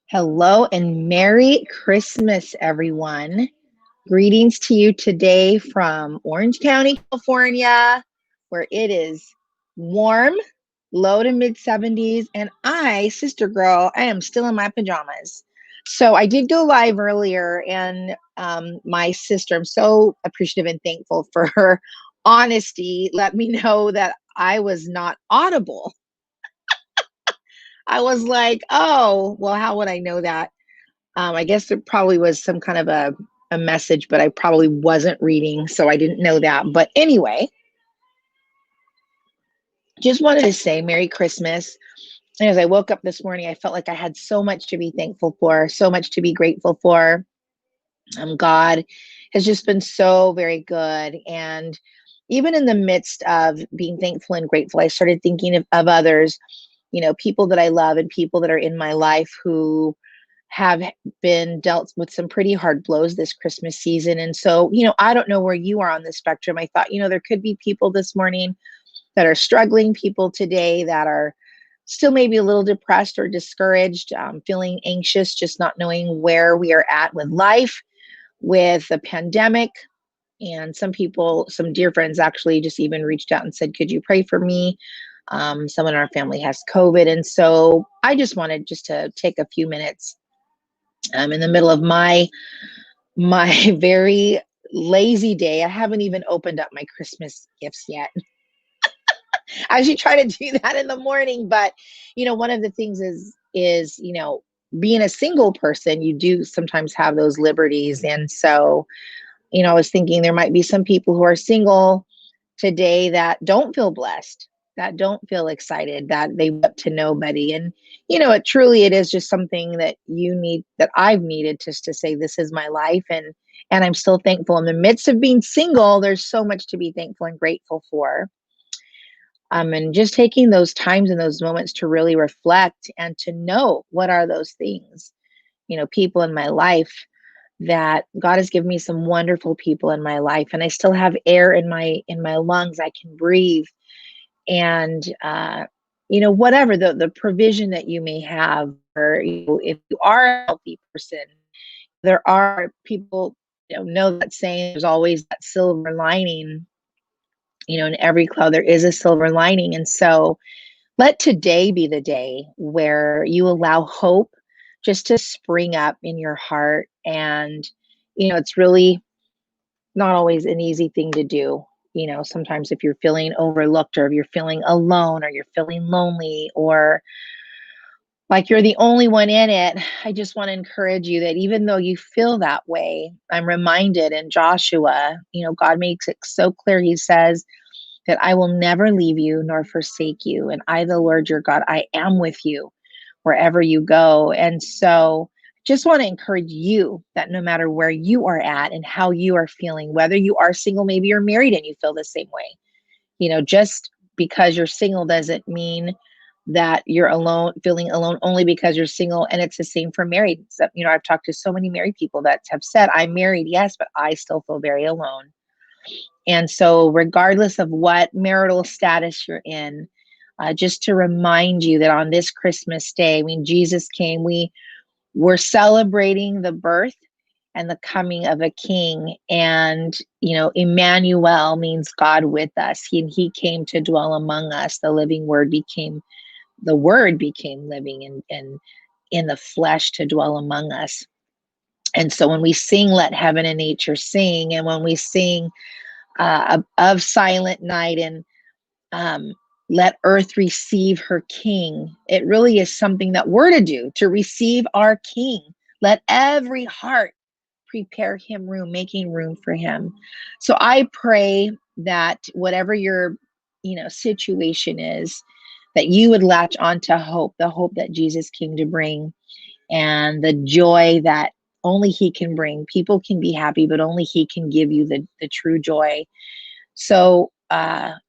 Hello and Merry Christmas, everyone. Greetings to you today from Orange County, California, where it is warm, low to mid 70s. And sister girl, I am still in my pajamas. So I did go live earlier, and my sister, I'm so appreciative and thankful for her honesty, let me know that I was not audible. I was like, oh, well, how would I know that? I guess there probably was some kind of a message, but I probably wasn't reading, so I didn't know that. But anyway, just wanted to say Merry Christmas. And as I woke up this morning, I felt like I had so much to be thankful for, so much to be grateful for. God has just been so very good. And even in the midst of being thankful and grateful, I started thinking of others, people that I love and people that are in my life who have been dealt with some pretty hard blows this Christmas season. And so, I don't know where you are on the spectrum. I thought, there could be people this morning that are struggling, people today that are still maybe a little depressed or discouraged, feeling anxious, just not knowing where we are at with life, with the pandemic. And some people, some dear friends actually just even reached out and said, could you pray for me? Someone in our family has COVID. And so I just wanted just to take a few minutes. I'm in the middle of my very lazy day. I haven't even opened up my Christmas gifts yet. I usually try to do that in the morning, but one of the things is being a single person, you do sometimes have those liberties. And so, I was thinking there might be some people who are single today that don't feel blessed, that don't feel excited, that they up to nobody. And it is just something that that I've needed just to say this is my life, and I'm still thankful in the midst of being single. There's so much to be thankful and grateful for. And just taking those times and those moments to really reflect and to know what are those things, people in my life that God has given me some wonderful people in my life, and I still have air in my lungs. I can breathe, and whatever the provision that you may have, or if you are a healthy person, there are people know that saying. There's always that silver lining. In every cloud there is a silver lining, and so let today be the day where you allow hope just to spring up in your heart. And it's really not always an easy thing to do. Sometimes if you're feeling overlooked, or if you're feeling alone, or you're feeling lonely, or like you're the only one in it, I just want to encourage you that even though you feel that way, I'm reminded in Joshua, God makes it so clear. He says that I will never leave you nor forsake you. And I, the Lord your God, I am with you wherever you go. And so just want to encourage you that no matter where you are at and how you are feeling, whether you are single, maybe you're married and you feel the same way, just because you're single doesn't mean that you're alone, feeling alone only because you're single. And it's the same for married. So, I've talked to so many married people that have said, I'm married, yes, but I still feel very alone. And so regardless of what marital status you're in, just to remind you that on this Christmas day, Jesus came, we're celebrating the birth and the coming of a king. And, Emmanuel means God with us. He came to dwell among us. The word became living and in the flesh to dwell among us. And so when we sing, let heaven and nature sing, and when we sing of silent night, and let earth receive her king, it really is something that we're to do, to receive our king. Let every heart prepare him room, making room for him. So I pray that whatever your situation is, that you would latch onto hope, the hope that Jesus came to bring, and the joy that only he can bring. People can be happy, but only he can give you the true joy. So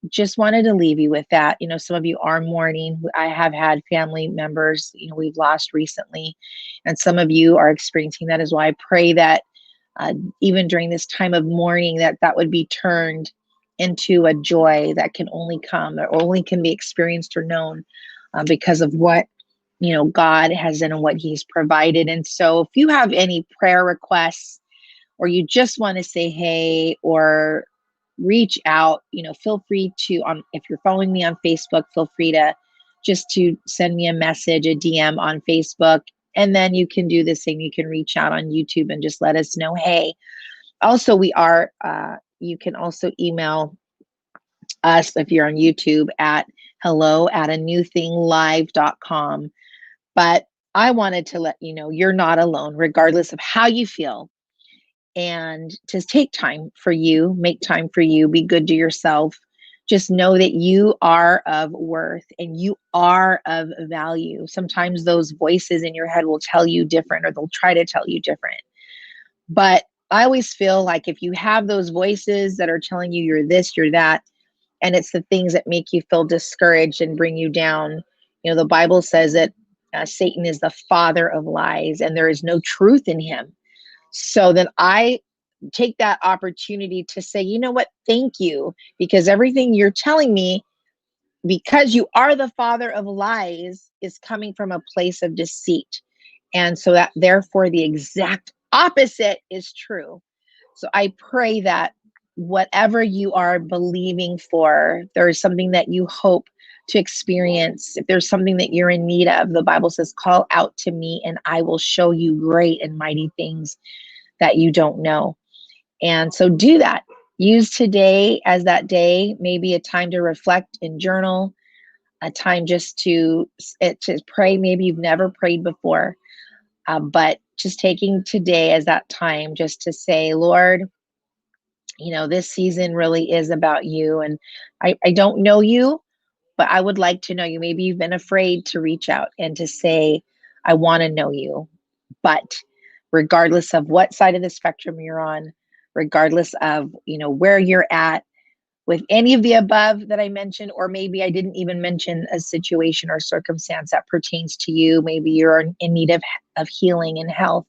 just wanted to leave you with that. Some of you are mourning. I have had family members, we've lost recently, and some of you are experiencing that as well. I pray that even during this time of mourning, that would be turned into a joy that can only come, or only can be experienced or known because of what God has done and what he's provided. And so if you have any prayer requests, or you just want to say hey, or reach out, feel free to, if you're following me on Facebook, feel free to just to send me a message, a DM on Facebook. And then you can do the same. You can reach out on YouTube and just let us know, hey. Also, you can also email us if you're on YouTube at hello@anewthinglive.com. But I wanted to let you know you're not alone, regardless of how you feel. And to take time for you, make time for you, be good to yourself. Just know that you are of worth and you are of value. Sometimes those voices in your head will tell you different, or they'll try to tell you different. But I always feel like if you have those voices that are telling you you're this, you're that, and it's the things that make you feel discouraged and bring you down, the Bible says that Satan is the father of lies and there is no truth in him. So then I take that opportunity to say, you know what, thank you, because everything you're telling me, because you are the father of lies, is coming from a place of deceit. And so that therefore the exact opposite is true. So I pray that whatever you are believing for, there is something that you hope to experience. If there's something that you're in need of, the Bible says, call out to me and I will show you great and mighty things that you don't know. And so do that. Use today as that day, maybe a time to reflect and journal, a time just to pray. Maybe you've never prayed before, but just taking today as that time just to say, Lord, this season really is about you. And I don't know you, but I would like to know you. Maybe you've been afraid to reach out and to say, I want to know you. But regardless of what side of the spectrum you're on, regardless of, where you're at with any of the above that I mentioned, or maybe I didn't even mention a situation or circumstance that pertains to you. Maybe you're in need of healing and health.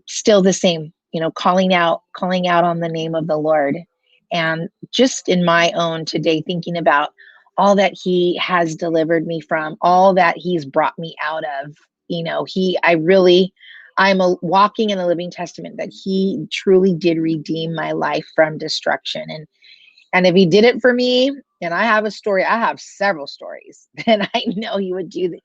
Still the same, calling out on the name of the Lord. And just in my own today, thinking about all that he has delivered me from, all that he's brought me out of, I'm a walking and a living testament that he truly did redeem my life from destruction. And if he did it for me, and I have a story, I have several stories, then I know he'll do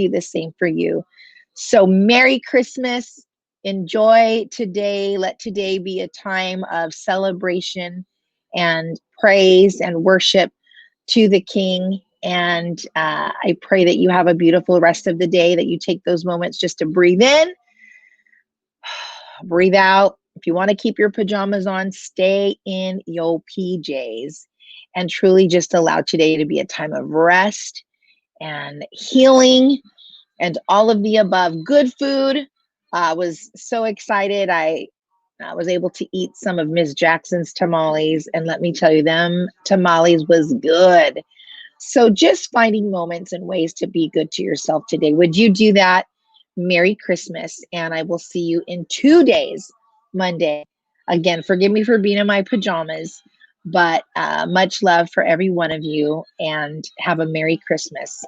the same for you. So Merry Christmas. Enjoy today. Let today be a time of celebration and praise and worship to the King. And I pray that you have a beautiful rest of the day, that you take those moments just to breathe in, breathe out. If you want to keep your pajamas on, stay in your PJs, and truly just allow today to be a time of rest and healing and all of the above. Good food. I was so excited. I was able to eat some of Miss Jackson's tamales, and let me tell you, them tamales was good. So just finding moments and ways to be good to yourself today. Would you do that? Merry Christmas, and I will see you in 2 days, Monday. Again, forgive me for being in my pajamas, but much love for every one of you, and have a Merry Christmas.